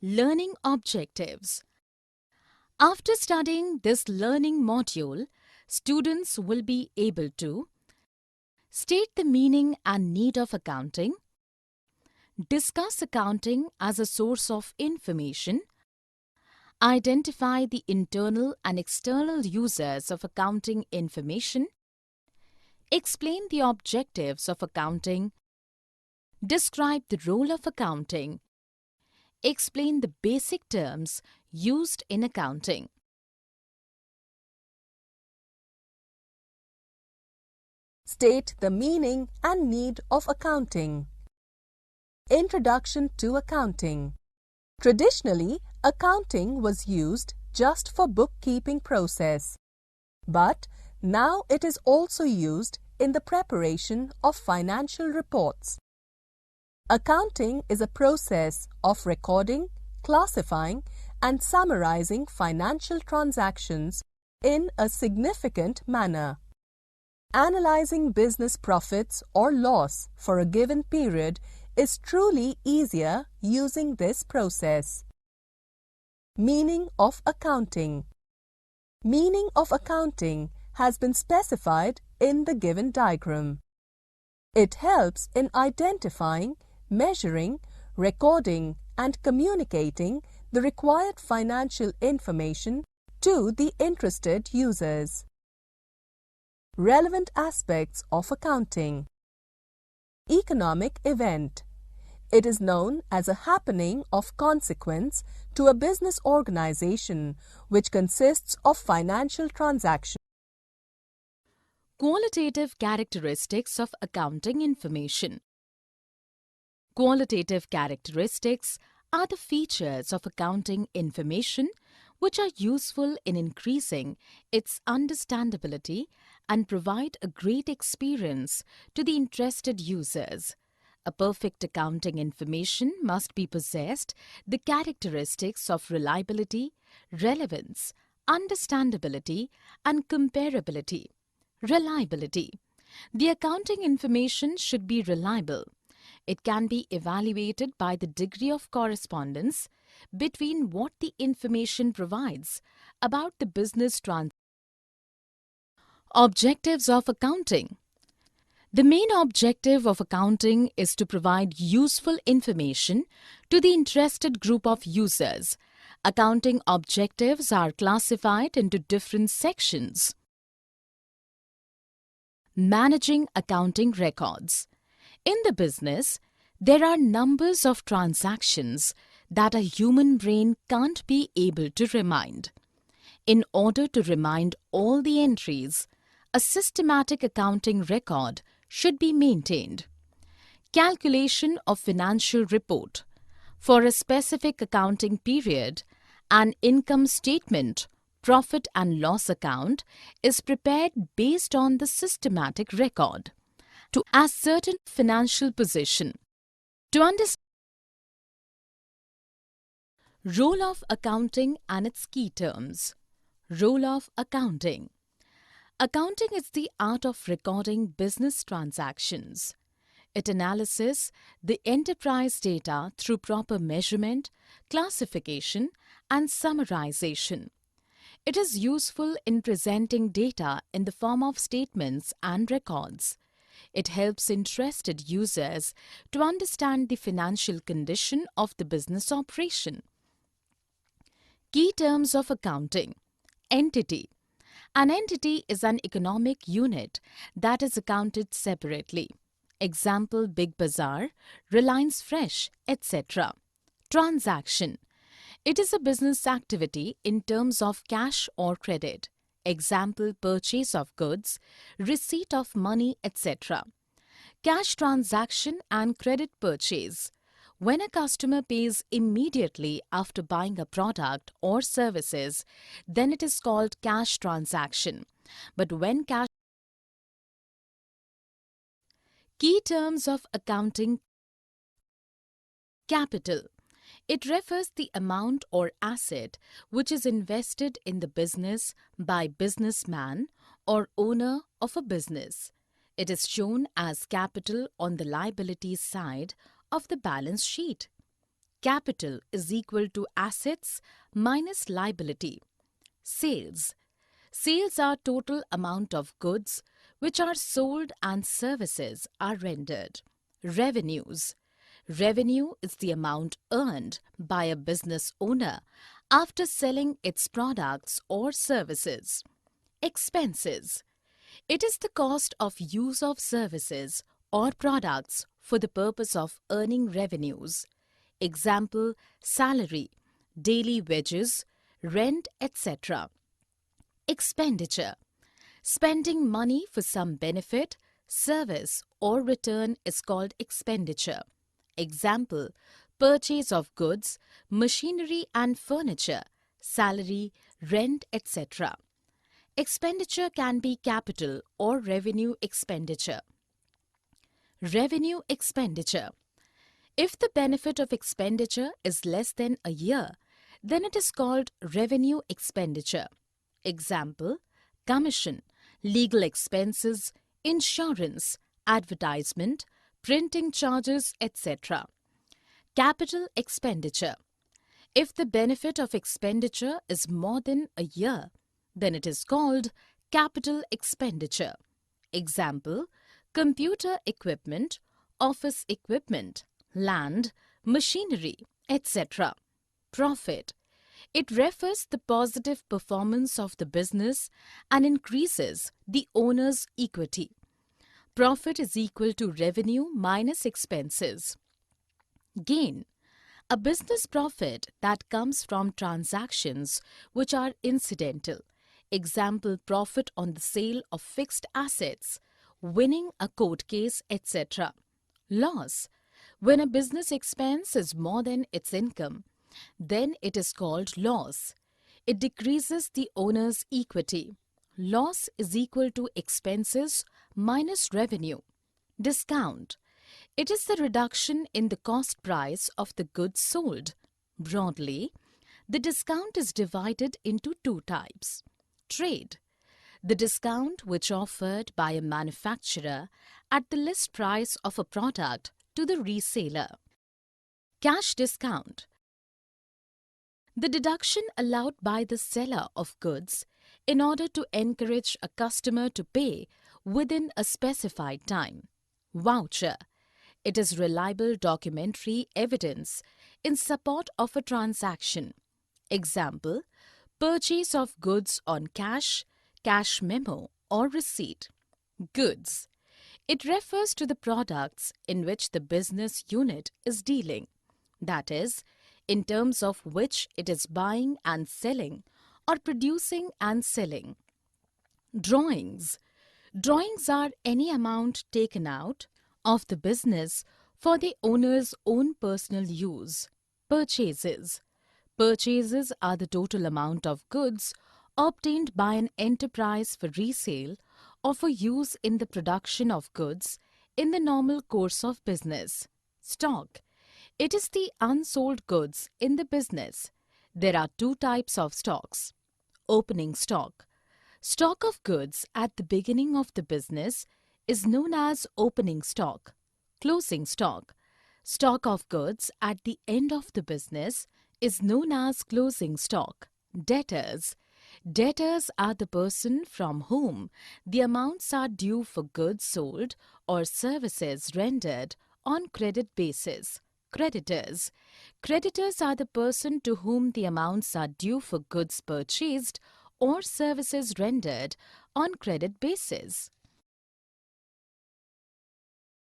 Learning objectives. After studying this learning module, students will be able to state the meaning and need of accounting, discuss accounting as a source of information, identify the internal and external users of accounting information, explain the objectives of accounting, describe the role of accounting, explain the basic terms used in accounting. State the meaning and need of accounting. Introduction to accounting. Traditionally, accounting was used just for bookkeeping process. But now it is also used in the preparation of financial reports. Accounting is a process of recording, classifying, and summarizing financial transactions in a significant manner. Analyzing business profits or loss for a given period is truly easier using this process. Meaning of accounting. Meaning of accounting has been specified in the given diagram. It helps in identifying, measuring, recording, and communicating the required financial information to the interested users. Relevant aspects of accounting. Economic event. It is known as a happening of consequence to a business organization which consists of financial transactions. Qualitative characteristics of accounting information. Qualitative characteristics are the features of accounting information which are useful in increasing its understandability and provide a great experience to the interested users. A perfect accounting information must be possessed the characteristics of reliability, relevance, understandability, and comparability. Reliability. The accounting information should be reliable. It can be evaluated by the degree of correspondence between what the information provides about the business transactions. Objectives of accounting. The main objective of accounting is to provide useful information to the interested group of users. Accounting objectives are classified into different sections. Managing accounting records. In the business, there are numbers of transactions that a human brain can't be able to remind. In order to remind all the entries, a systematic accounting record should be maintained. Calculation of financial report. For a specific accounting period, an income statement, profit and loss account is prepared based on the systematic record to ascertain financial position. To understand role of accounting and its key terms. Role of accounting. Accounting is the art of recording business transactions. It analyzes the enterprise data through proper measurement, classification, and summarization. It is useful in presenting data in the form of statements and records. It helps interested users to understand the financial condition of the business operation. Key terms of accounting. Entity. An entity is an economic unit that is accounted separately. Example, Big Bazaar, Reliance Fresh, etc. Transaction. It is a business activity in terms of cash or credit. Example, purchase of goods, receipt of money, etc. Cash transaction and credit purchase. When a customer pays immediately after buying a product or services, then it is called cash transaction. But when cash. Key terms of accounting. Capital. It refers the amount or asset which is invested in the business by businessman or owner of a business. It is shown as capital on the liabilities side of the balance sheet. Capital is equal to assets minus liability. Sales. Sales are total amount of goods which are sold and services are rendered. Revenues. Revenue is the amount earned by a business owner after selling its products or services. Expenses. It is the cost of use of services or products for the purpose of earning revenues. Example, salary, daily wages, rent, etc. Expenditure. Spending money for some benefit, service or return is called expenditure. Example, purchase of goods, machinery and furniture, salary, rent, etc. Expenditure can be capital or revenue expenditure. Revenue expenditure. If the benefit of expenditure is less than a year, then it is called revenue expenditure. Example, commission, legal expenses, insurance, advertisement, printing charges, etc. Capital expenditure. If the benefit of expenditure is more than a year, then it is called capital expenditure. Example, computer equipment, office equipment, land, machinery, etc. Profit. It refers the positive performance of the business and increases the owner's equity. Profit is equal to revenue minus expenses. Gain. A business profit that comes from transactions which are incidental. Example, profit on the sale of fixed assets, winning a court case, etc. Loss. When a business expense is more than its income, then it is called loss. It decreases the owner's equity. Loss is equal to expenses minus revenue. Discount. It is the reduction in the cost price of the goods sold. Broadly, the discount is divided into two types. Trade. The discount which offered by a manufacturer at the list price of a product to the reseller. Cash discount. The deduction allowed by the seller of goods in order to encourage a customer to pay within a specified time. Voucher. It is reliable documentary evidence in support of a transaction. Example, purchase of goods on cash, cash memo or receipt. Goods. It refers to the products in which the business unit is dealing, that is, in terms of which it is buying and selling or producing and selling. Drawings. Drawings are any amount taken out of the business for the owner's own personal use. Purchases. Purchases are the total amount of goods obtained by an enterprise for resale or for use in the production of goods in the normal course of business. Stock. It is the unsold goods in the business. There are two types of stocks. Opening stock. Stock of goods at the beginning of the business is known as opening stock. Closing stock. Stock of goods at the end of the business is known as closing stock. Debtors. Debtors are the person from whom the amounts are due for goods sold or services rendered on credit basis. Creditors. Creditors are the person to whom the amounts are due for goods purchased or services rendered on credit basis.